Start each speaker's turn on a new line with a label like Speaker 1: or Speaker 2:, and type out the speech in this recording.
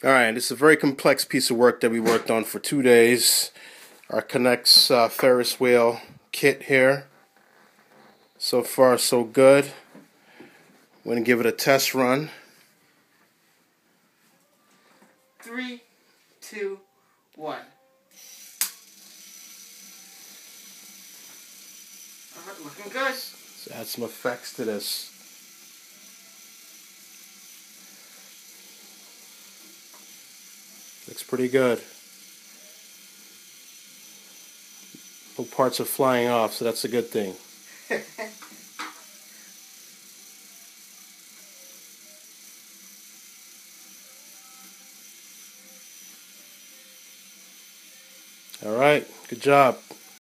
Speaker 1: Alright, this is a very complex piece of work that we worked on for 2 days. Our K-NEX Ferris wheel kit here. So far so good. We're going to give it a test run.
Speaker 2: 3, 2, 1. Alright, looking good.
Speaker 1: Let's add some effects to this. Looks pretty good. No parts are flying off, so that's a good thing. Alright, good job.